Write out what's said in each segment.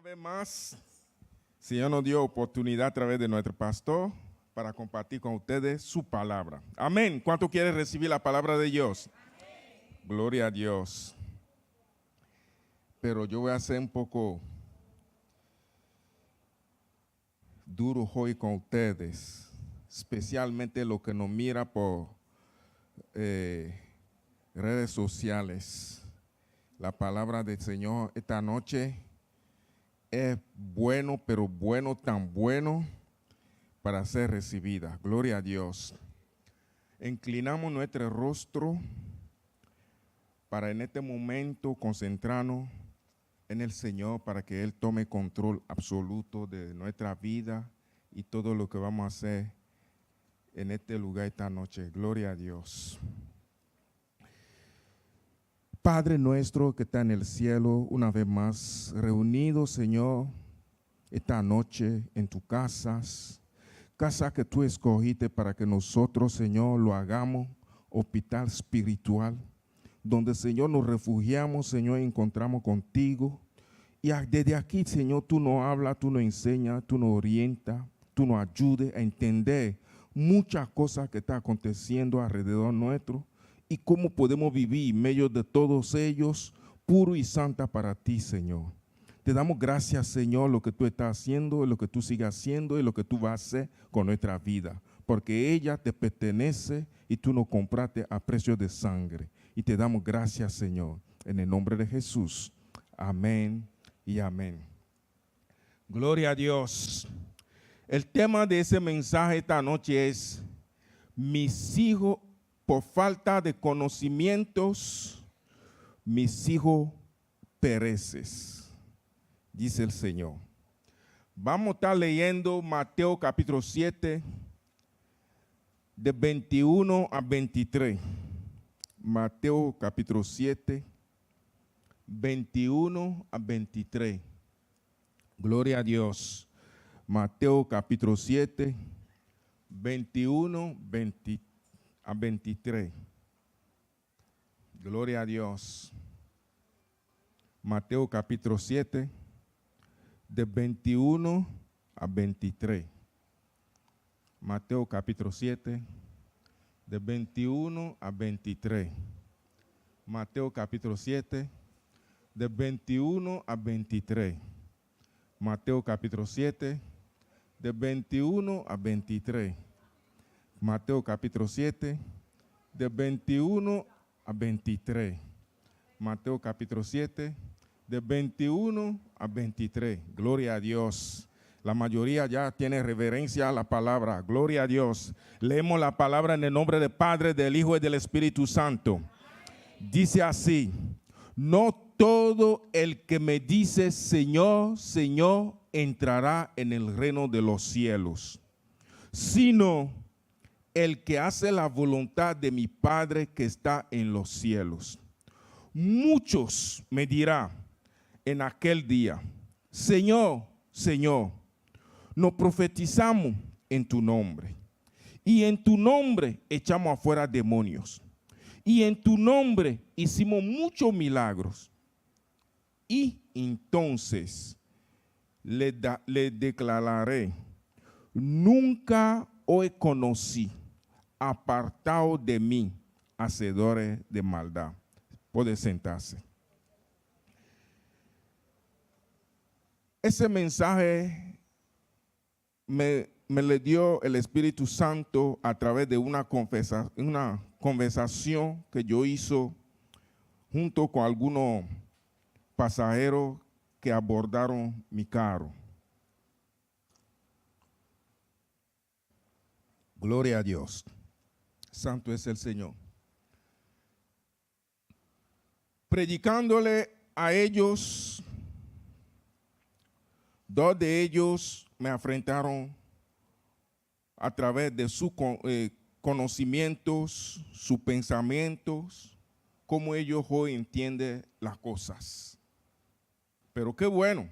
vez más, Señor nos dio oportunidad a través de nuestro pastor para compartir con ustedes su palabra. Amén. ¿Cuánto quiere recibir la palabra de Dios? Amén. Gloria a Dios. Pero yo voy a ser un poco duro hoy con ustedes, especialmente los que nos miran por redes sociales. La palabra del Señor esta noche es bueno, pero bueno, tan bueno para ser recibida. Gloria a Dios. Inclinamos nuestro rostro para en este momento concentrarnos en el Señor para que Él tome control absoluto de nuestra vida y todo lo que vamos a hacer en este lugar esta noche. Gloria a Dios. Padre nuestro que está en el cielo, una vez más reunidos, Señor, esta noche en tu casa que tú escogiste para que nosotros, Señor, lo hagamos hospital espiritual, donde, Señor, nos refugiamos, Señor, y encontramos contigo. Y desde aquí, Señor, tú nos hablas, tú nos enseñas, tú nos orientas, tú nos ayudes a entender muchas cosas que están aconteciendo alrededor nuestro y cómo podemos vivir en medio de todos ellos, puro y santa para ti, Señor. Te damos gracias, Señor, lo que tú estás haciendo, lo que tú sigues haciendo y lo que tú vas a hacer con nuestra vida, porque ella te pertenece y tú nos compraste a precio de sangre. Y te damos gracias, Señor, en el nombre de Jesús. Amén y amén. Gloria a Dios. El tema de ese mensaje esta noche es: mis hijos, por falta de conocimientos, mis hijos pereces, dice el Señor. Vamos a estar leyendo Mateo capítulo 7, de 21 a 23. Mateo capítulo 7, 21 a 23. Gloria a Dios. Mateo capítulo 7, 21 a 23. Gloria a Dios. Mateo capítulo 7, de 21 a 23. Mateo capítulo 7, de 21 a 23. Mateo capítulo 7, de 21 a 23. Mateo capítulo 7, de 21 a 23. Mateo capítulo 7, de 21 a 23. Mateo capítulo 7, de 21 a 23. Gloria a Dios. La mayoría ya tiene reverencia a la palabra. Gloria a Dios. Leemos la palabra en el nombre del Padre, del Hijo y del Espíritu Santo. Dice así: no todo el que me dice Señor, Señor, entrará en el reino de los cielos, sino el que hace la voluntad de mi Padre que está en los cielos. Muchos me dirán en aquel día: Señor, Señor, nos profetizamos en tu nombre, y en tu nombre echamos afuera demonios, y en tu nombre hicimos muchos milagros. Y entonces le declararé: nunca os conocí, apartado de mí, hacedores de maldad. Puede sentarse. Ese mensaje me le dio el Espíritu Santo a través de una conversación que yo hice junto con algunos pasajeros que abordaron mi carro. Gloria a Dios. Santo es el Señor. Predicándole a ellos, dos de ellos me enfrentaron a través de sus conocimientos, sus pensamientos, cómo ellos hoy entienden las cosas. Pero qué bueno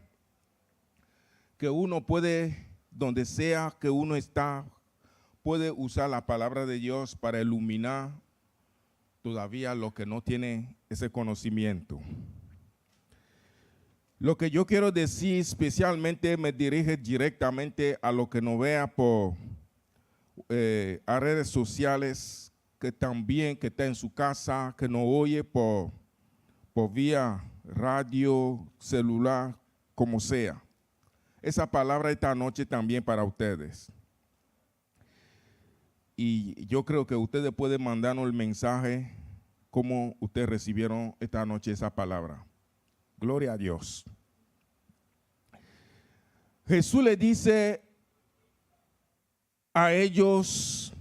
que uno puede, donde sea que uno está, puede usar la palabra de Dios para iluminar todavía los que no tienen ese conocimiento. Lo que yo quiero decir especialmente me dirige directamente a lo que nos vea por a redes sociales, que también que está en su casa, que nos oye por vía radio, celular, como sea. Esa palabra esta noche también para ustedes. Y yo creo que ustedes pueden mandarnos el mensaje como ustedes recibieron esta noche esa palabra. Gloria a Dios. Jesús le dice a ellos: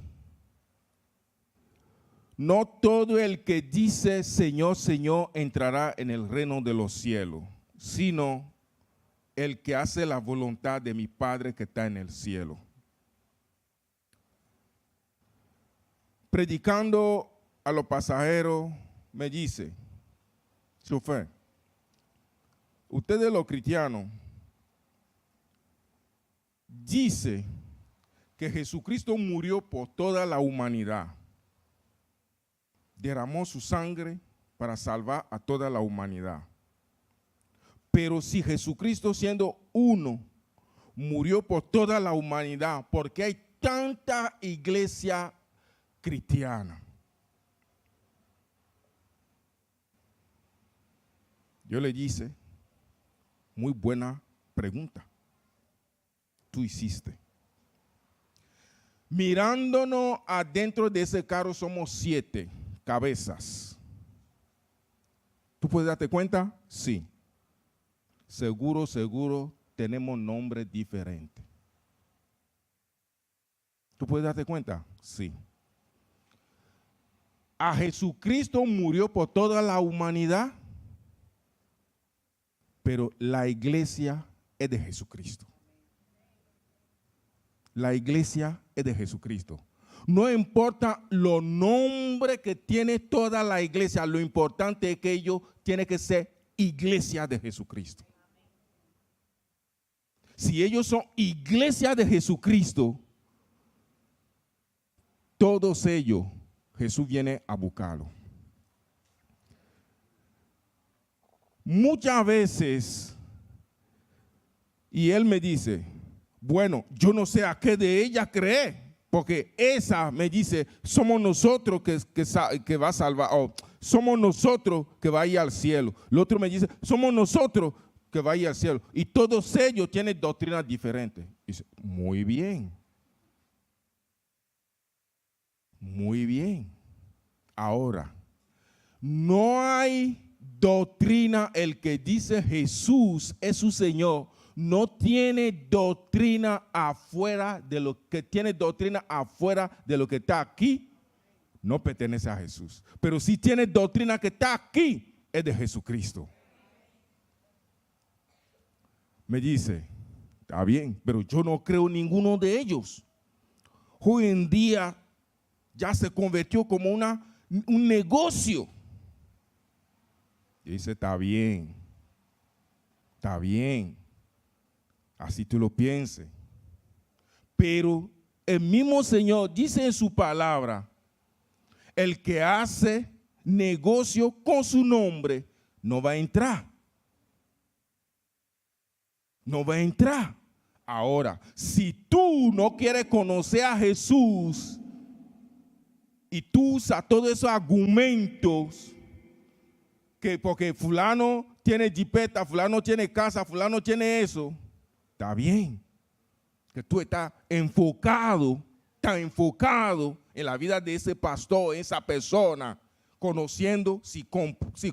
no todo el que dice Señor, Señor entrará en el reino de los cielos, sino el que hace la voluntad de mi Padre que está en el cielo. Predicando a los pasajeros, me dice: chofer, ustedes los cristianos dice que Jesucristo murió por toda la humanidad, derramó su sangre para salvar a toda la humanidad. Pero si Jesucristo, siendo uno, murió por toda la humanidad, ¿por qué hay tanta iglesia cristiana? Yo le dije: muy buena pregunta tú hiciste. Mirándonos adentro de ese carro somos 7 cabezas. ¿Tú puedes darte cuenta? Sí. Seguro tenemos nombres diferentes. ¿Tú puedes darte cuenta? Sí. A Jesucristo murió por toda la humanidad, pero la iglesia es de Jesucristo. La iglesia es de Jesucristo. No importa los nombres que tiene toda la iglesia, lo importante es que ellos tienen que ser iglesia de Jesucristo. Si ellos son iglesia de Jesucristo, todos ellos, Jesús viene a buscarlos. Muchas veces, y él me dice: bueno, yo no sé a qué de ella cree, porque esa me dice: somos nosotros que va a salvar, o somos nosotros que va a ir al cielo. El otro me dice: somos nosotros que va a ir al cielo. Y todos ellos tienen doctrinas diferentes. Dice: muy bien. Muy bien. Ahora, no hay doctrina. El que dice Jesús es su Señor no tiene doctrina afuera de lo que tiene doctrina afuera de lo que está aquí, no pertenece a Jesús. Pero si tiene doctrina que está aquí, es de Jesucristo. Me dice: está bien, pero yo no creo en ninguno de ellos. Hoy en día ya se convirtió como un negocio. Y dice: está bien, así tú lo pienses. Pero el mismo Señor dice en su palabra: el que hace negocio con su nombre no va a entrar. No va a entrar. Ahora, si tú no quieres conocer a Jesús y tú usas todos esos argumentos, que porque fulano tiene jipeta, fulano tiene casa, fulano tiene eso, está bien. Que tú estás enfocado, tan enfocado en la vida de ese pastor, esa persona, conociendo si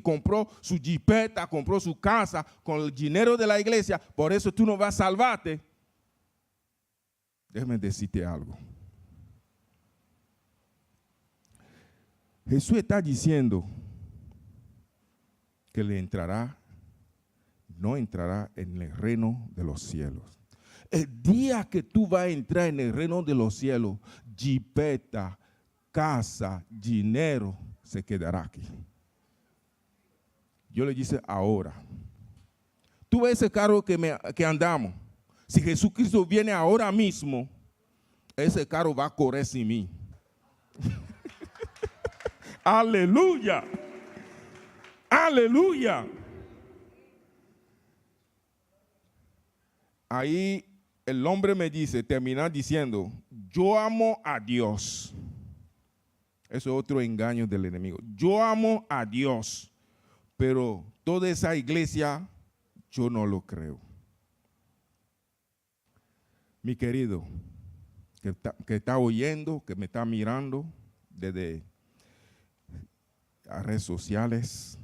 compró su jipeta, compró su casa con el dinero de la iglesia, por eso tú no vas a salvarte. Déjame decirte algo. Jesús está diciendo que no entrará en el reino de los cielos. El día que tú vas a entrar en el reino de los cielos, jipeta, casa, dinero, se quedará aquí. Yo le dije ahora, tú ves ese carro que andamos, si Jesucristo viene ahora mismo, ese carro va a correr sin mí. Aleluya, aleluya. Ahí el hombre me dice, termina diciendo, yo amo a Dios. Eso es otro engaño del enemigo. Yo amo a Dios, pero toda esa iglesia yo no lo creo. Mi querido, que está oyendo, que me está mirando desde las redes sociales,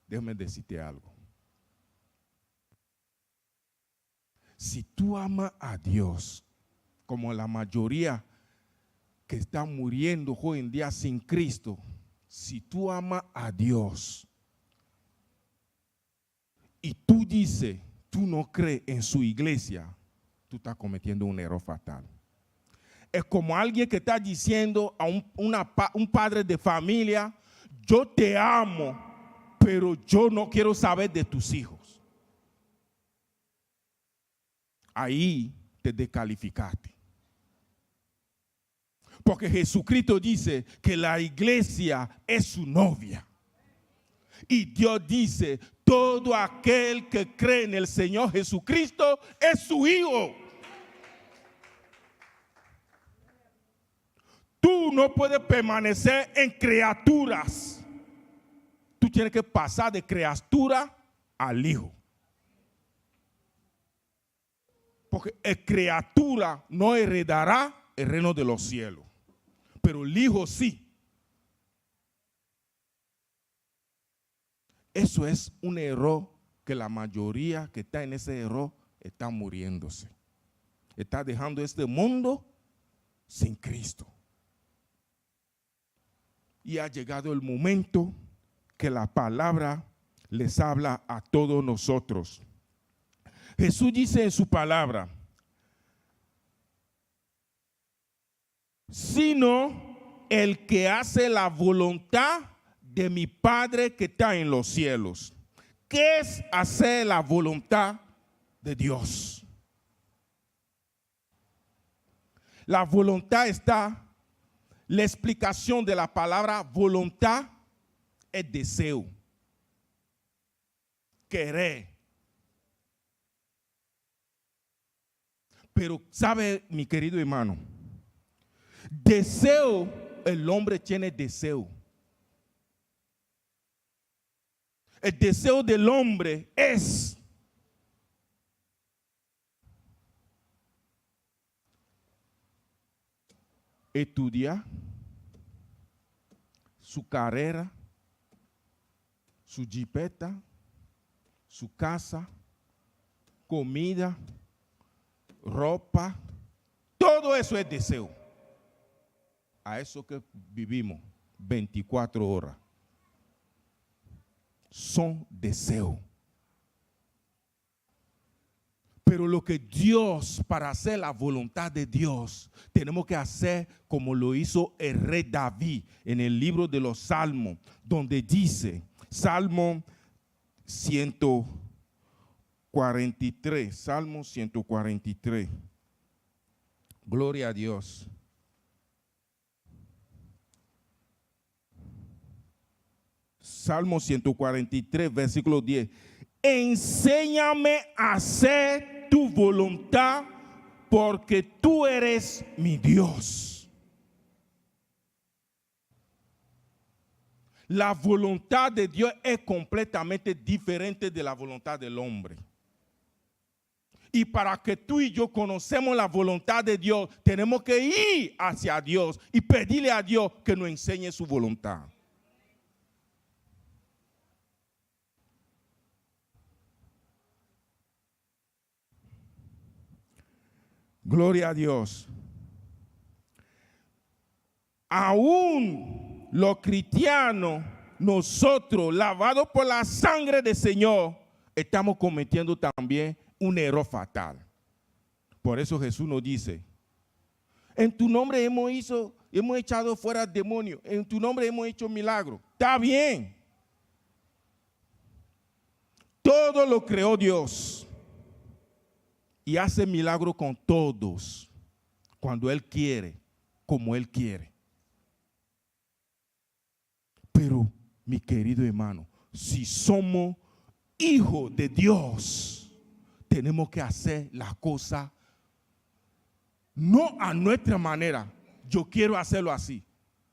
déjame decirte algo. Si tú amas a Dios, como la mayoría que están muriendo hoy en día sin Cristo, si tú amas a Dios y tú dices, tú no crees en su iglesia, tú estás cometiendo un error fatal. Es como alguien que está diciendo a un padre de familia, yo te amo, pero yo no quiero saber de tus hijos. Ahí te descalificaste. Porque Jesucristo dice que la iglesia es su novia. Y Dios dice, todo aquel que cree en el Señor Jesucristo es su hijo. Tú no puedes permanecer en criaturas. Tú tienes que pasar de criatura al hijo. Porque la criatura no heredará el reino de los cielos, pero el hijo sí. Eso es un error que la mayoría que está en ese error está muriéndose. Está dejando este mundo sin Cristo. Y ha llegado el momento que la palabra les habla a todos nosotros. Jesús dice en su palabra, sino el que hace la voluntad de mi Padre que está en los cielos. ¿Qué es hacer la voluntad de Dios? La voluntad está, la explicación de la palabra voluntad es deseo, querer. Pero, ¿sabe, mi querido hermano? Deseo, el hombre tiene deseo. El deseo del hombre es estudiar, su carrera, su jipeta, su casa, comida, ropa, todo eso es deseo. A eso que vivimos 24 horas. Son deseos. Pero lo que Dios, para hacer la voluntad de Dios, tenemos que hacer como lo hizo el rey David en el libro de los Salmos, donde dice, Salmo 143, Salmo 143. Gloria a Dios. Salmo 143, versículo 10. Enséñame a hacer tu voluntad, porque tú eres mi Dios. La voluntad de Dios es completamente diferente de la voluntad del hombre. Y para que tú y yo conocemos la voluntad de Dios, tenemos que ir hacia Dios y pedirle a Dios que nos enseñe su voluntad. Gloria a Dios. Aún los cristianos, nosotros, lavados por la sangre del Señor, estamos cometiendo también un error fatal. Por eso Jesús nos dice, en tu nombre hemos echado fuera demonios, en tu nombre hemos hecho milagros. Está bien. Todo lo creó Dios. Y hace milagro con todos, cuando Él quiere, como Él quiere. Pero, mi querido hermano, si somos hijos de Dios, tenemos que hacer las cosas no a nuestra manera. Yo quiero hacerlo así,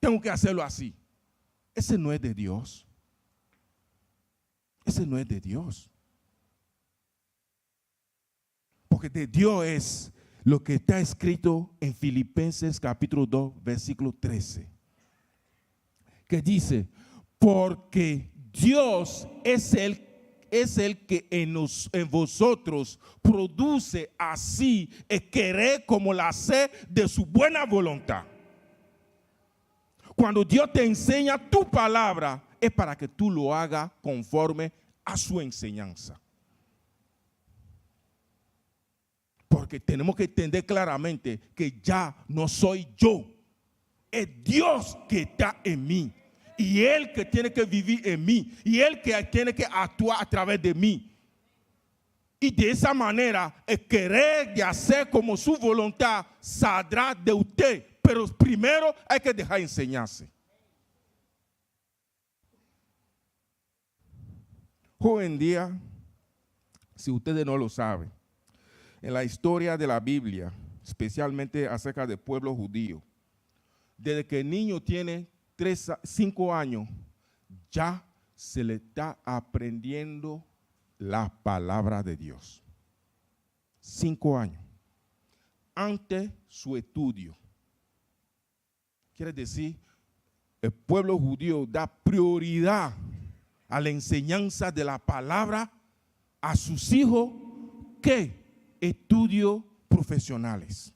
tengo que hacerlo así. Ese no es de Dios. Ese no es de Dios. Porque de Dios es lo que está escrito en Filipenses capítulo 2, versículo 13. Que dice, porque Dios es el que en vosotros produce así el querer como la hacer de su buena voluntad. Cuando Dios te enseña tu palabra, es para que tú lo hagas conforme a su enseñanza. Porque tenemos que entender claramente que ya no soy yo, es Dios que está en mí. Y Él que tiene que vivir en mí. Y Él que tiene que actuar a través de mí. Y de esa manera, el querer de hacer como su voluntad saldrá de usted. Pero primero hay que dejar enseñarse. Hoy en día, si ustedes no lo saben, en la historia de la Biblia, especialmente acerca del pueblo judío, desde que el niño tiene 5 años, ya se le está aprendiendo la palabra de Dios. 5 años. Antes su estudio. Quiere decir, el pueblo judío da prioridad a la enseñanza de la palabra a sus hijos que estudios profesionales.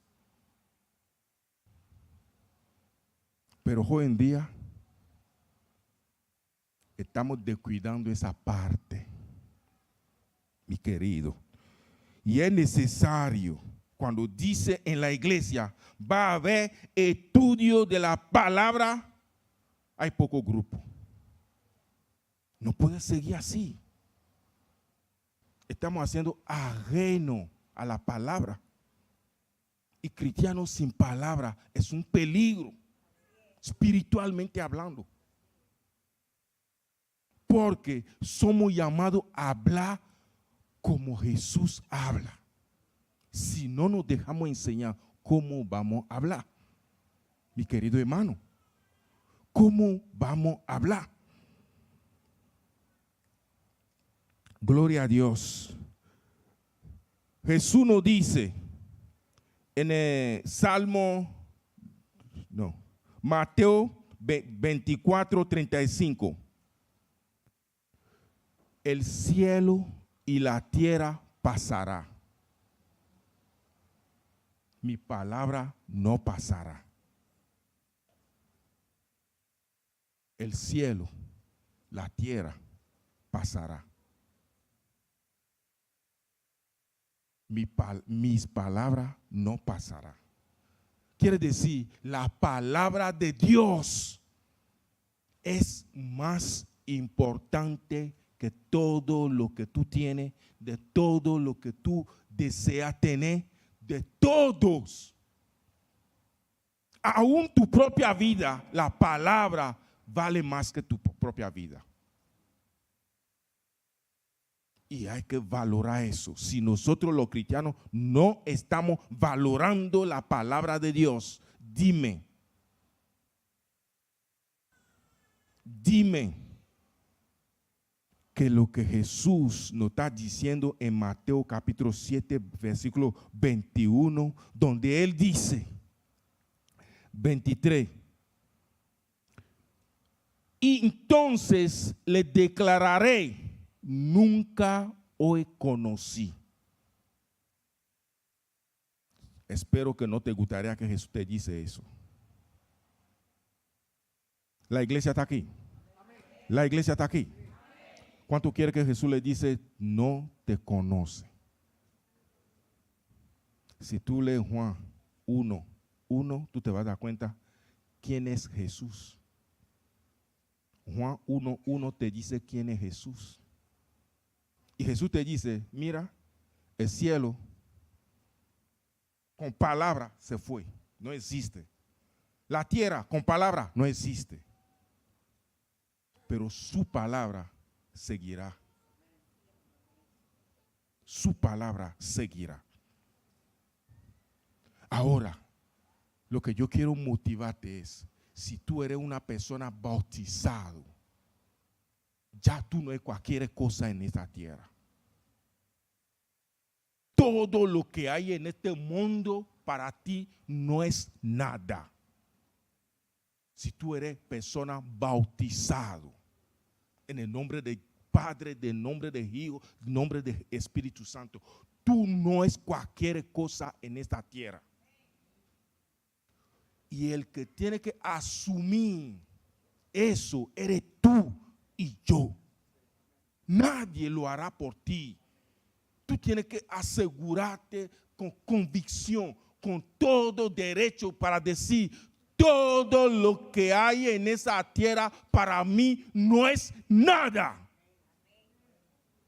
Pero hoy en día estamos descuidando esa parte, mi querido. Y es necesario, cuando dice en la iglesia, va a haber estudio de la palabra, hay poco grupo. No puede seguir así. Estamos haciendo ajeno a la palabra. Y cristianos sin palabra es un peligro, espiritualmente hablando. Porque somos llamados a hablar como Jesús habla. Si no nos dejamos enseñar, ¿cómo vamos a hablar? Mi querido hermano, ¿cómo vamos a hablar? Gloria a Dios. Jesús nos dice en el Mateo 24:35. El cielo y la tierra pasará. Mi palabra no pasará. El cielo, la tierra pasará. Mis palabras no pasarán. Quiere decir, la palabra de Dios es más importante que todo lo que tú tienes, de todo lo que tú deseas tener, de todos. Aún tu propia vida, la palabra vale más que tu propia vida. Y hay que valorar eso. Si nosotros los cristianos no estamos valorando la palabra de Dios, dime que lo que Jesús nos está diciendo en Mateo capítulo 7, versículo 21, donde Él dice, 23, y entonces le declararé, nunca os conocí. Espero que no te gustaría que Jesús te dice eso. La iglesia está aquí. La iglesia está aquí. ¿Cuánto quiere que Jesús le dice, no te conoce? Si tú lees Juan 1:1, tú te vas a dar cuenta quién es Jesús. Juan 1:1 te dice quién es Jesús. Y Jesús te dice, mira, el cielo con palabra se fue, no existe. La tierra con palabra no existe. Pero su palabra seguirá. su palabra seguirá. Ahora, lo que yo quiero motivarte es, si tú eres una persona bautizado, ya tú no es cualquier cosa en esta tierra. Todo lo que hay en este mundo para ti no es nada. Si tú eres persona bautizado en el nombre del Padre, del nombre del Hijo, del nombre del Espíritu Santo, tú no es cualquier cosa en esta tierra. Y el que tiene que asumir eso eres tú y yo. Nadie lo hará por ti. Tú tienes que asegurarte con convicción, con todo derecho para decir, todo lo que hay en esa tierra para mí no es nada.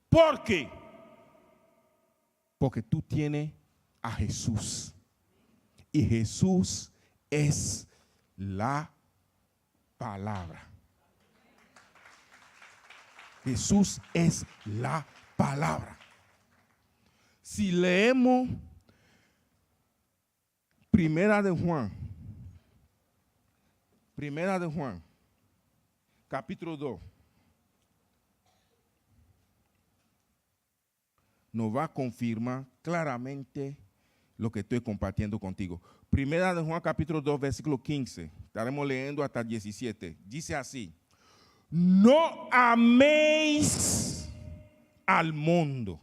¿Por qué? Porque tú tienes a Jesús. Y Jesús es la palabra. Jesús es la palabra. Si leemos Primera de Juan, capítulo 2, nos va a confirmar claramente lo que estoy compartiendo contigo. Primera de Juan, capítulo 2, versículo 15. Estaremos leyendo hasta el 17. Dice así: no améis al mundo,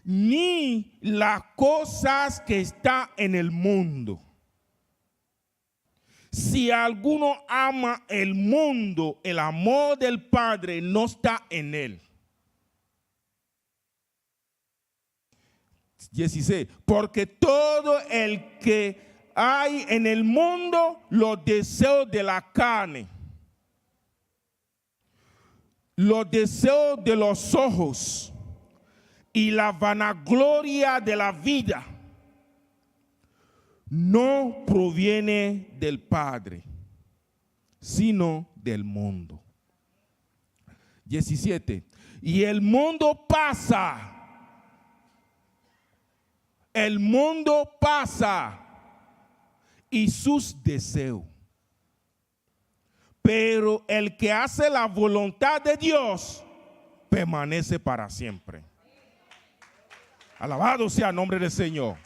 ni las cosas que están en el mundo. Si alguno ama el mundo, el amor del Padre no está en él. 16. Porque todo el que hay en el mundo, los deseos de la carne, los deseos de los ojos y la vanagloria de la vida, no proviene del Padre, sino del mundo. 17. Y el mundo pasa. El mundo pasa y sus deseos. Pero el que hace la voluntad de Dios permanece para siempre. Alabado sea el nombre del Señor.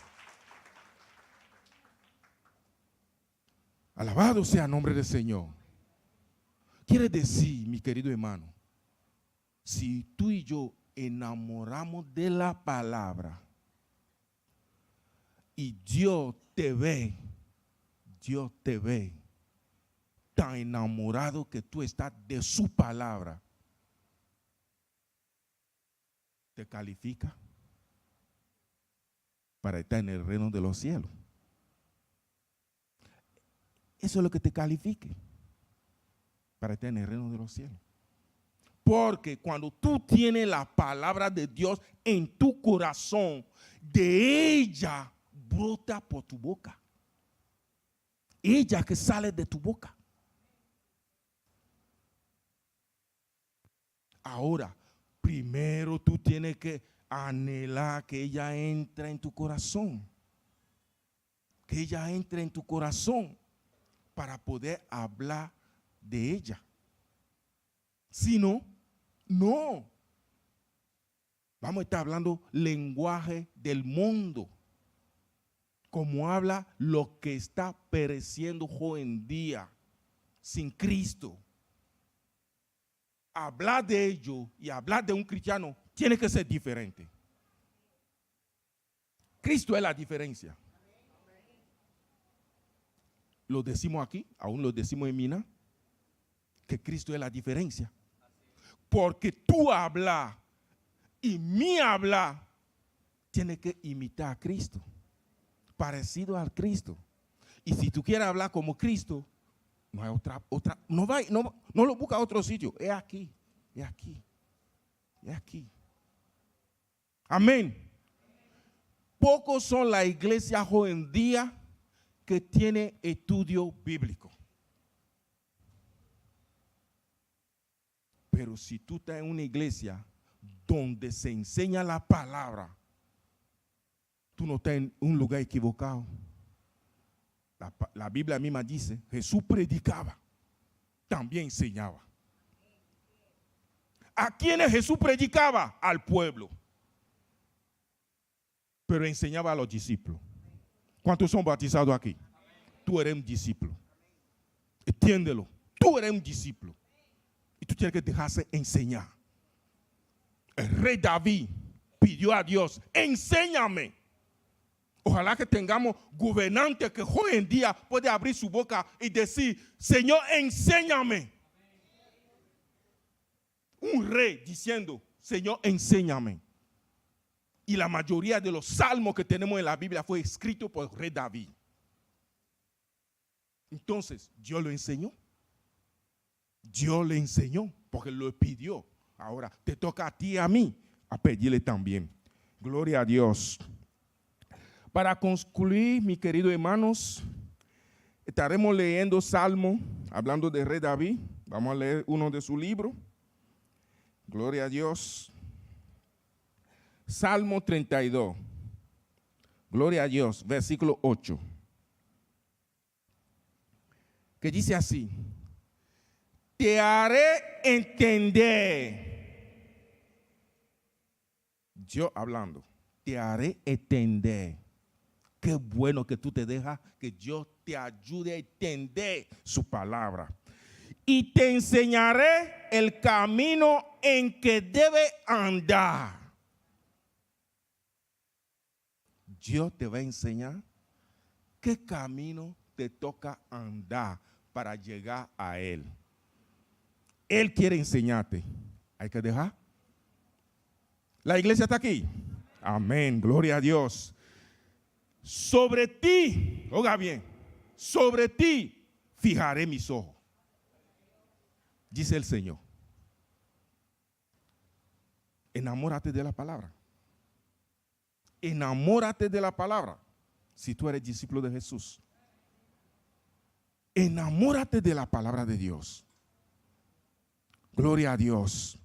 Alabado sea el nombre del Señor. Quiere decir, mi querido hermano, si tú y yo enamoramos de la palabra y Dios te ve tan enamorado que tú estás de su palabra, te califica para estar en el reino de los cielos. Eso es lo que te califique para estar en el reino de los cielos. Porque cuando tú tienes la palabra de Dios en tu corazón, de ella brota por tu boca. Ella que sale de tu boca. Ahora, primero tú tienes que anhelar que ella entre en tu corazón. Que ella entre en tu corazón para poder hablar de ella. Si no, no. Vamos a estar hablando lenguaje del mundo. Como habla lo que está pereciendo hoy en día sin Cristo. Hablar de ello y hablar de un cristiano tiene que ser diferente. Cristo es la diferencia. Lo decimos aquí, aún lo decimos en Mina, que Cristo es la diferencia. Porque tú hablas y mi hablar tiene que imitar a Cristo, parecido al Cristo. Y si tú quieres hablar como Cristo, no hay otra, no lo busca a otro sitio. Es aquí, es aquí, es aquí. Amén. Pocos son las iglesias hoy en día que tienen estudio bíblico. Pero si tú estás en una iglesia donde se enseña la palabra, tú no estás en un lugar equivocado. La Biblia misma dice, Jesús predicaba, también enseñaba. ¿A quiénes Jesús predicaba? Al pueblo. Pero enseñaba a los discípulos. ¿Cuántos son bautizados aquí? Tú eres un discípulo. Entiéndelo. Tú eres un discípulo. Y tú tienes que dejarse enseñar. El rey David pidió a Dios, enséñame. Ojalá que tengamos gobernantes que hoy en día pueden abrir su boca y decir, Señor, enséñame. Un rey diciendo, Señor, enséñame. Y la mayoría de los salmos que tenemos en la Biblia fue escrito por el rey David. Entonces, Dios lo enseñó. Dios le enseñó porque lo pidió. Ahora te toca a ti y a mí a pedirle también. Gloria a Dios. Para concluir, mis queridos hermanos, estaremos leyendo Salmo, hablando del rey David. Vamos a leer uno de sus libros. Gloria a Dios. Salmo 32. Gloria a Dios, versículo 8. Que dice así. Te haré entender. Yo hablando. Te haré entender. Qué bueno que tú te dejas que Dios te ayude a entender su palabra. Y te enseñaré el camino en que debe andar. Dios te va a enseñar qué camino te toca andar para llegar a Él. Él quiere enseñarte. Hay que dejar. La iglesia está aquí. Amén. Gloria a Dios. Sobre ti, oiga bien, sobre ti fijaré mis ojos, dice el Señor. Enamórate de la palabra. Enamórate de la palabra si tú eres discípulo de Jesús. Enamórate de la palabra de Dios. Gloria a Dios.